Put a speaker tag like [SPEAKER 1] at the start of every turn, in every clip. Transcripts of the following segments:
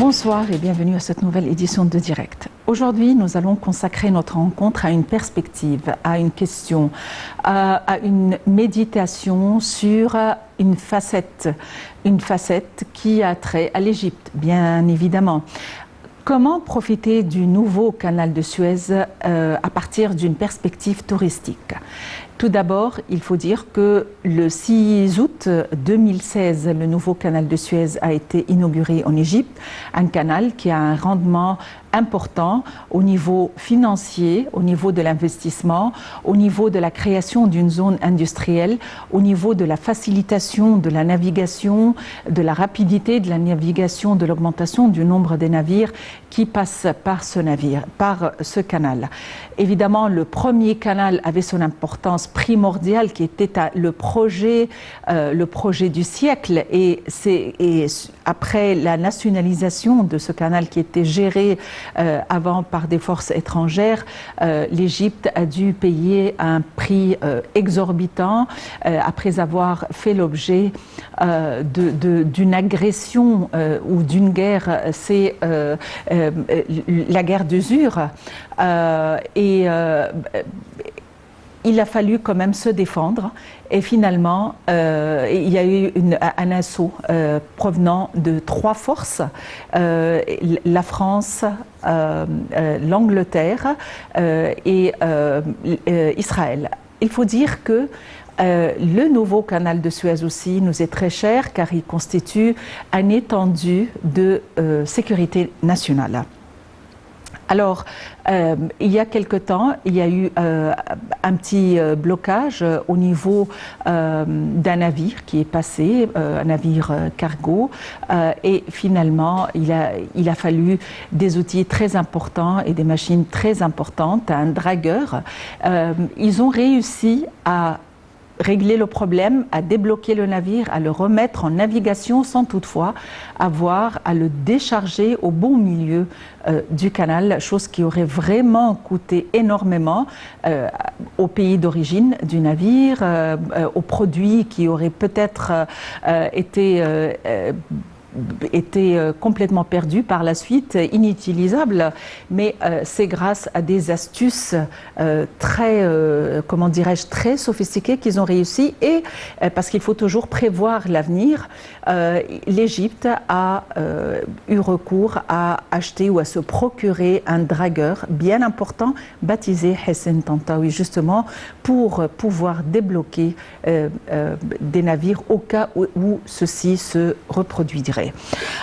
[SPEAKER 1] Bonsoir et bienvenue à cette nouvelle édition de Direct. Aujourd'hui, nous allons consacrer notre rencontre à une perspective, à une question, à une méditation sur une facette qui a trait à l'Égypte, bien évidemment. Comment profiter du nouveau canal de Suez à partir d'une perspective touristique ? Tout d'abord, il faut dire que le 6 août 2016, le nouveau canal de Suez a été inauguré en Égypte, un canal qui a un rendement important au niveau financier, au niveau de l'investissement, au niveau de la création d'une zone industrielle, au niveau de la facilitation de la navigation, de la rapidité de la navigation, de l'augmentation du nombre des navires qui passent par ce canal. Évidemment, le premier canal avait son importance primordiale qui était le projet du siècle et après la nationalisation de ce canal qui était géré avant par des forces étrangères, l'Égypte a dû payer un prix exorbitant après avoir fait l'objet d'une agression ou d'une guerre, c'est la guerre d'usure. Il a fallu quand même se défendre et finalement il y a eu un assaut provenant de 3 forces, la France, l'Angleterre et Israël. Il faut dire que le nouveau canal de Suez aussi nous est très cher car il constitue un étendue de sécurité nationale. Alors, il y a quelque temps, il y a eu un petit blocage au niveau d'un navire qui est passé, un navire cargo, et finalement, il a fallu des outils très importants et des machines très importantes, un dragueur. Ils ont réussi à régler le problème, à débloquer le navire, à le remettre en navigation sans toutefois avoir à le décharger au bon milieu du canal, chose qui aurait vraiment coûté énormément au pays d'origine du navire, aux produits qui auraient peut-être été complètement perdu par la suite, inutilisable, mais c'est grâce à des astuces très, comment dirais-je, très sophistiquées qu'ils ont réussi et parce qu'il faut toujours prévoir l'avenir, l'Égypte a eu recours à acheter ou à se procurer un dragueur bien important baptisé Hassan Tantawi justement pour pouvoir débloquer des navires au cas où ceci se reproduirait.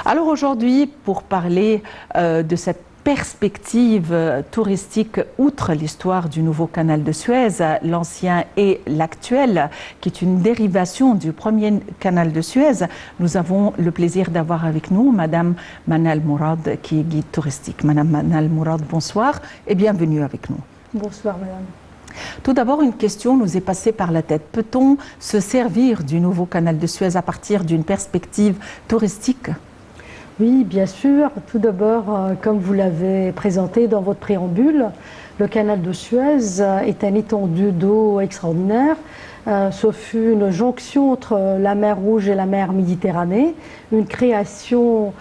[SPEAKER 1] Alors aujourd'hui, pour parler de cette perspective touristique, outre l'histoire du nouveau canal de Suez, l'ancien et l'actuel, qui est une dérivation du premier canal de Suez, nous avons le plaisir d'avoir avec nous Madame Manal Mourad, qui est guide touristique. Madame Manal Mourad, bonsoir et bienvenue avec nous.
[SPEAKER 2] Bonsoir Madame.
[SPEAKER 1] Tout d'abord, une question nous est passée par la tête. Peut-on se servir du nouveau canal de Suez à partir d'une perspective touristique ?
[SPEAKER 2] Oui, bien sûr. Tout d'abord, comme vous l'avez présenté dans votre préambule, le canal de Suez est un étendue d'eau extraordinaire. Ce fut une jonction entre la mer Rouge et la mer Méditerranée, une création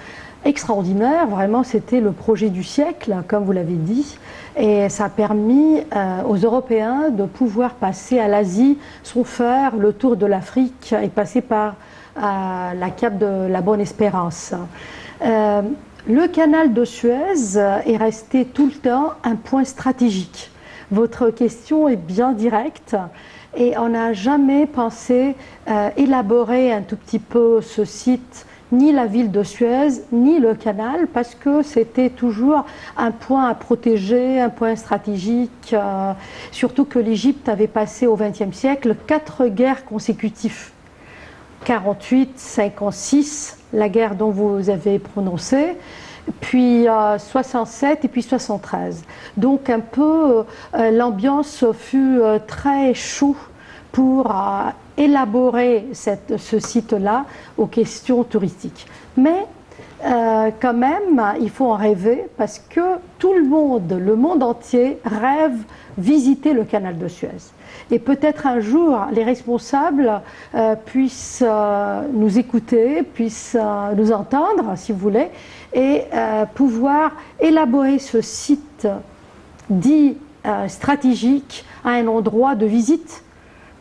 [SPEAKER 2] extraordinaire. Vraiment, c'était le projet du siècle, comme vous l'avez dit. Et ça a permis aux Européens de pouvoir passer à l'Asie sans faire le tour de l'Afrique et passer par la cape de la Bonne-Espérance. Le canal de Suez est resté tout le temps un point stratégique. Votre question est bien directe et on n'a jamais pensé élaborer un tout petit peu ce site, ni la ville de Suez, ni le canal, parce que c'était toujours un point à protéger, un point stratégique, surtout que l'Égypte avait passé au XXe siècle 4 guerres consécutives. 48, 56, la guerre dont vous avez prononcé, puis 67 et puis 73. Donc un peu, l'ambiance fut très chaude pour élaborer ce site-là aux questions touristiques. Mais quand même, il faut en rêver parce que tout le monde entier rêve visiter le canal de Suez. Et peut-être un jour, les responsables puissent nous écouter, puissent nous entendre, si vous voulez, et pouvoir élaborer ce site dit stratégique à un endroit de visite,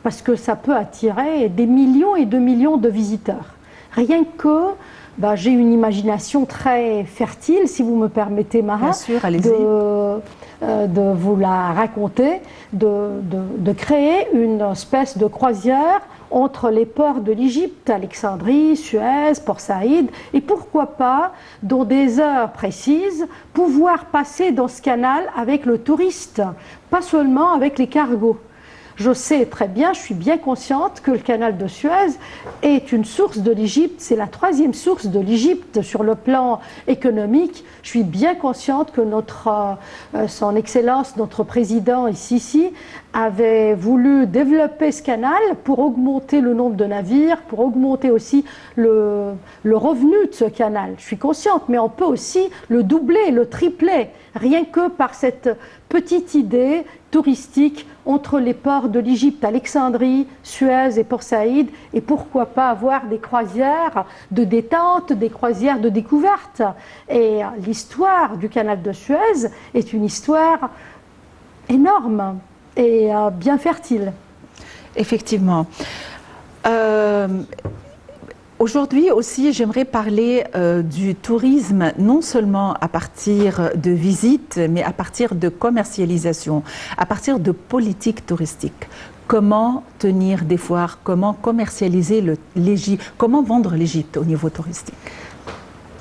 [SPEAKER 2] parce que ça peut attirer des millions et de millions de visiteurs. Rien que j'ai une imagination très fertile, si vous me permettez, Mara,
[SPEAKER 1] bien sûr, allez-y,
[SPEAKER 2] de vous la raconter, de créer une espèce de croisière entre les ports de l'Égypte, Alexandrie, Suez, Port Saïd, et pourquoi pas, dans des heures précises, pouvoir passer dans ce canal avec le touriste, pas seulement avec les cargos. Je sais très bien, je suis bien consciente que le canal de Suez est une source de l'Égypte, c'est la troisième source de l'Égypte sur le plan économique. Je suis bien consciente que son Excellence, notre président ici, avait voulu développer ce canal pour augmenter le nombre de navires, pour augmenter aussi le revenu de ce canal. Je suis consciente, mais on peut aussi le doubler, le tripler, rien que par cette petite idée touristique entre les ports de l'Égypte, Alexandrie, Suez et Port Saïd, et pourquoi pas avoir des croisières de détente, des croisières de découverte. Et l'histoire du canal de Suez est une histoire énorme et bien fertile.
[SPEAKER 1] Effectivement. Aujourd'hui aussi, j'aimerais parler du tourisme, non seulement à partir de visites, mais à partir de commercialisation, à partir de politique touristique. Comment tenir des foires, comment commercialiser l'Égypte, comment vendre l'Égypte au niveau touristique?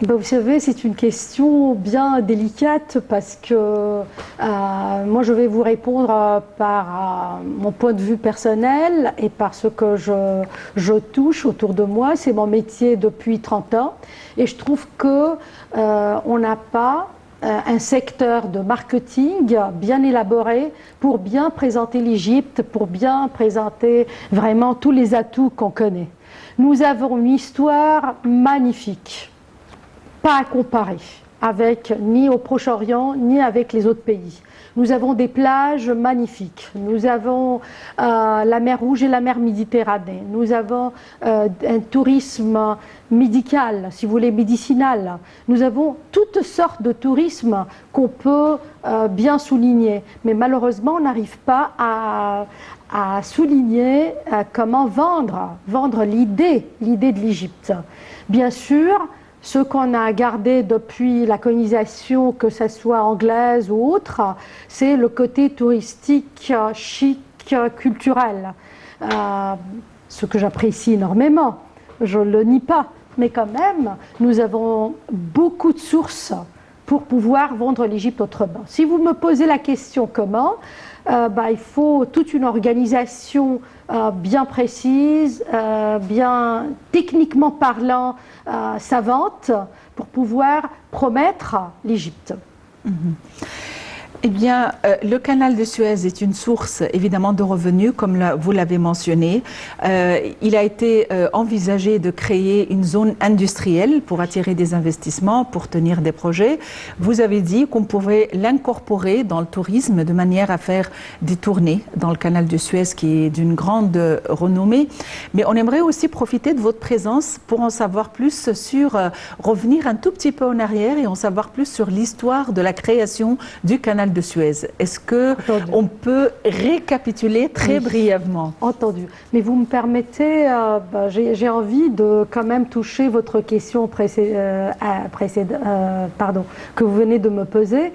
[SPEAKER 2] Vous savez, c'est une question bien délicate parce que moi je vais vous répondre par mon point de vue personnel et par ce que je touche autour de moi. C'est mon métier depuis 30 ans et je trouve que on n'a pas un secteur de marketing bien élaboré pour bien présenter l'Égypte, pour bien présenter vraiment tous les atouts qu'on connaît. Nous avons une histoire magnifique, pas à comparer avec ni au Proche-Orient ni avec les autres pays. Nous avons des plages magnifiques, nous avons la mer Rouge et la mer Méditerranée, nous avons un tourisme médical, si vous voulez, médicinal. Nous avons toutes sortes de tourisme qu'on peut bien souligner, mais malheureusement on n'arrive pas à souligner comment vendre l'idée de l'Égypte. Bien sûr, ce qu'on a gardé depuis la colonisation, que ce soit anglaise ou autre, c'est le côté touristique, chic, culturel. Ce que j'apprécie énormément, je ne le nie pas, mais quand même, nous avons beaucoup de sources pour pouvoir vendre l'Égypte autrement. Si vous me posez la question comment, il faut toute une organisation bien précise, bien techniquement parlant, savante, pour pouvoir promettre l'Égypte.
[SPEAKER 1] Eh bien, le canal de Suez est une source évidemment de revenus, comme vous l'avez mentionné. Il a été envisagé de créer une zone industrielle pour attirer des investissements, pour tenir des projets. Vous avez dit qu'on pouvait l'incorporer dans le tourisme de manière à faire des tournées dans le canal de Suez qui est d'une grande renommée. Mais on aimerait aussi profiter de votre présence pour en savoir plus sur, revenir un tout petit peu en arrière et en savoir plus sur l'histoire de la création du canal de Suez. Est-ce qu'on peut récapituler très brièvement?
[SPEAKER 2] Entendu. Mais vous me permettez, j'ai envie de quand même toucher votre question que vous venez de me poser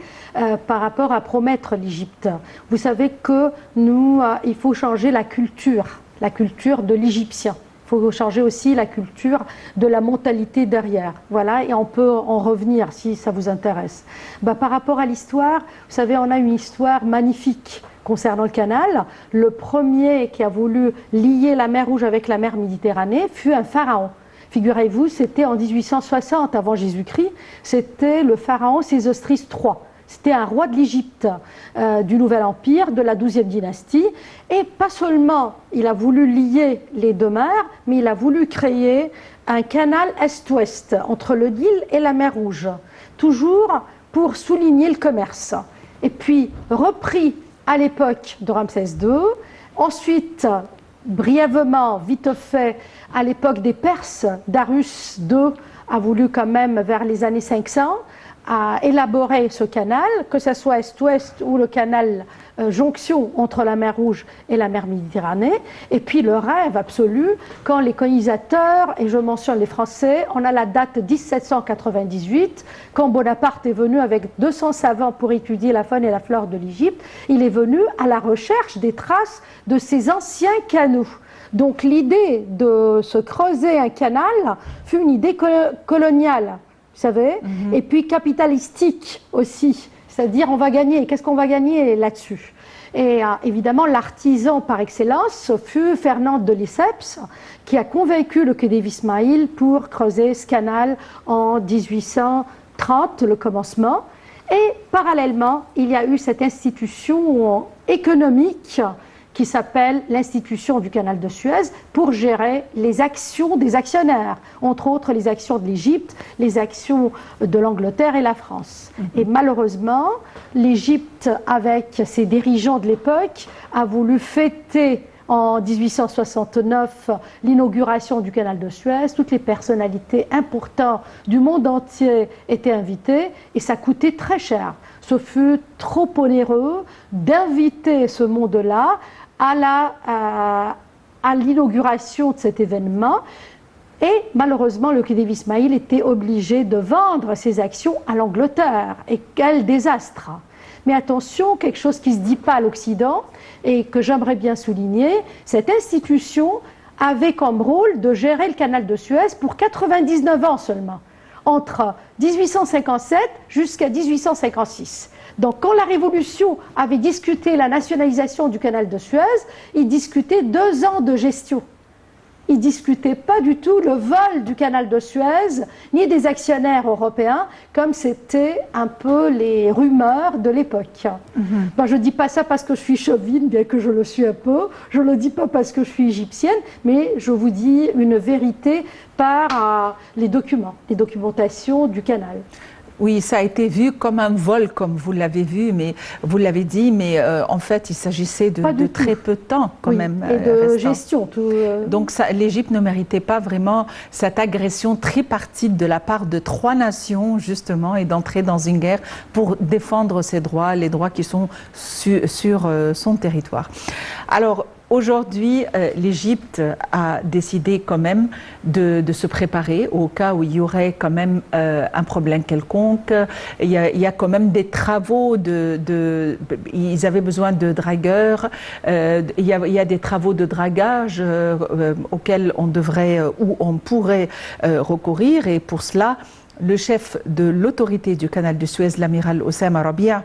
[SPEAKER 2] par rapport à promettre l'Égypte. Vous savez que nous, il faut changer la culture de l'Égyptien. Il faut changer aussi la culture de la mentalité derrière. Voilà, et on peut en revenir si ça vous intéresse. Par rapport à l'histoire, vous savez, on a une histoire magnifique concernant le canal. Le premier qui a voulu lier la mer Rouge avec la mer Méditerranée fut un pharaon. Figurez-vous, c'était en 1860 avant Jésus-Christ, c'était le pharaon Sésostris III. C'était un roi de l'Égypte du Nouvel Empire, de la 12e dynastie. Et pas seulement il a voulu lier les deux mers, mais il a voulu créer un canal est-ouest entre le Nil et la mer Rouge, toujours pour souligner le commerce. Et puis repris à l'époque de Ramsès II, ensuite brièvement, vite fait, à l'époque des Perses, Darius II a voulu quand même, vers les années 500, à élaborer ce canal, que ce soit est-ouest ou le canal jonction entre la mer Rouge et la mer Méditerranée. Et puis le rêve absolu, quand les colonisateurs, et je mentionne les Français, on a la date 1798, quand Bonaparte est venu avec 200 savants pour étudier la faune et la flore de l'Égypte, il est venu à la recherche des traces de ces anciens canaux. Donc l'idée de se creuser un canal fut une idée coloniale, vous savez, et puis capitalistique aussi, c'est-à-dire on va gagner, qu'est-ce qu'on va gagner là-dessus? Et évidemment l'artisan par excellence fut Fernand de Lesseps, qui a convaincu le Khedive Ismaïl pour creuser ce canal en 1830, le commencement. Et parallèlement, il y a eu cette institution économique qui s'appelle l'institution du canal de Suez, pour gérer les actions des actionnaires, entre autres les actions de l'Égypte, les actions de l'Angleterre et la France. Et malheureusement, l'Égypte, avec ses dirigeants de l'époque, a voulu fêter en 1869 l'inauguration du canal de Suez. Toutes les personnalités importantes du monde entier étaient invitées et ça coûtait très cher. Ce fut trop onéreux d'inviter ce monde-là à l'inauguration de cet événement. Et malheureusement, le Khedive Ismaïl était obligé de vendre ses actions à l'Angleterre. Et quel désastre! Mais attention, quelque chose qui ne se dit pas à l'Occident et que j'aimerais bien souligner, cette institution avait comme rôle de gérer le canal de Suez pour 99 ans seulement, entre 1857 jusqu'à 1856. Donc quand la Révolution avait discuté la nationalisation du canal de Suez, ils discutaient 2 ans de gestion. Ils ne discutaient pas du tout le vol du canal de Suez, ni des actionnaires européens, comme c'était un peu les rumeurs de l'époque. Ben, je ne dis pas ça parce que je suis chauvine, bien que je le suis un peu. Je ne le dis pas parce que je suis égyptienne, mais je vous dis une vérité par les documents, les documentations du canal.
[SPEAKER 1] Oui, ça a été vu comme un vol, comme vous l'avez vu, mais vous l'avez dit, mais en fait, il s'agissait de très peu de temps quand même.
[SPEAKER 2] Et de gestion.
[SPEAKER 1] Donc l'Égypte ne méritait pas vraiment cette agression tripartite de la part de 3 nations, justement, et d'entrer dans une guerre pour défendre ses droits, les droits qui sont sur son territoire. Alors, aujourd'hui, l'Égypte a décidé quand même de se préparer au cas où il y aurait quand même un problème quelconque. Il y a quand même des travaux ils avaient besoin de dragueurs. Il y a des travaux de dragage auxquels on devrait ou on pourrait recourir. Et pour cela, le chef de l'autorité du canal de Suez, l'amiral Oussama Rabia,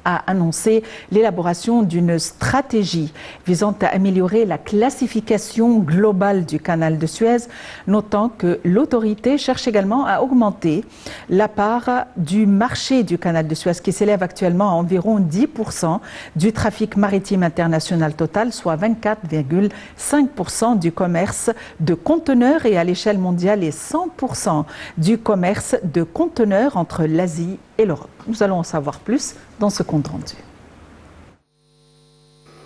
[SPEAKER 1] a annoncé l'élaboration d'une stratégie visant à améliorer la classification globale du canal de Suez, notant que l'autorité cherche également à augmenter la part du marché du canal de Suez qui s'élève actuellement à environ 10% du trafic maritime international total, soit 24,5% du commerce de conteneurs et à l'échelle mondiale et 100% du commerce de conteneurs entre l'Asie et l'Europe. Nous allons en savoir plus dans ce compte rendu.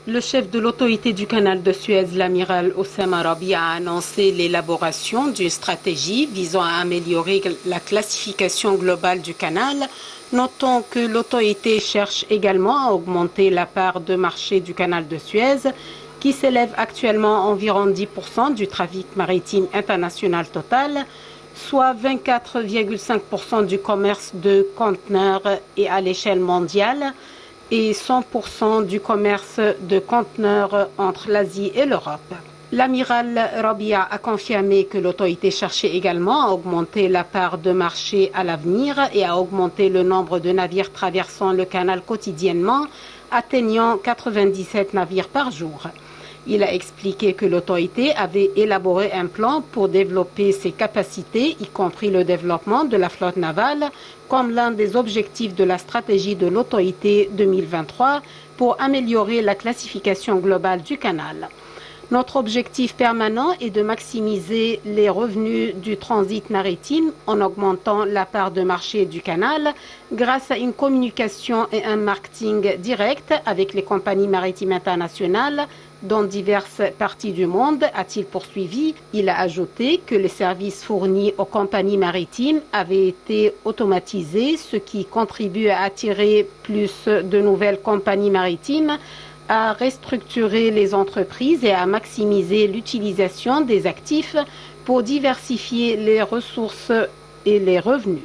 [SPEAKER 3] Le chef de l'autorité du canal de Suez, l'amiral Oussama Rabia, a annoncé l'élaboration d'une stratégie visant à améliorer la classification globale du canal. Notons que l'autorité cherche également à augmenter la part de marché du canal de Suez, qui s'élève actuellement à environ 10% du trafic maritime international total, soit 24,5% du commerce de conteneurs et à l'échelle mondiale et 100% du commerce de conteneurs entre l'Asie et l'Europe. L'amiral Rabia a confirmé que l'autorité cherchait également à augmenter la part de marché à l'avenir et à augmenter le nombre de navires traversant le canal quotidiennement, atteignant 97 navires par jour. Il a expliqué que l'autorité avait élaboré un plan pour développer ses capacités, y compris le développement de la flotte navale, comme l'un des objectifs de la stratégie de l'autorité 2023 pour améliorer la classification globale du canal. Notre objectif permanent est de maximiser les revenus du transit maritime en augmentant la part de marché du canal grâce à une communication et un marketing direct avec les compagnies maritimes internationales dans diverses parties du monde, a-t-il poursuivi. Il a ajouté que les services fournis aux compagnies maritimes avaient été automatisés, ce qui contribue à attirer plus de nouvelles compagnies maritimes, à restructurer les entreprises et à maximiser l'utilisation des actifs pour diversifier les ressources et les revenus.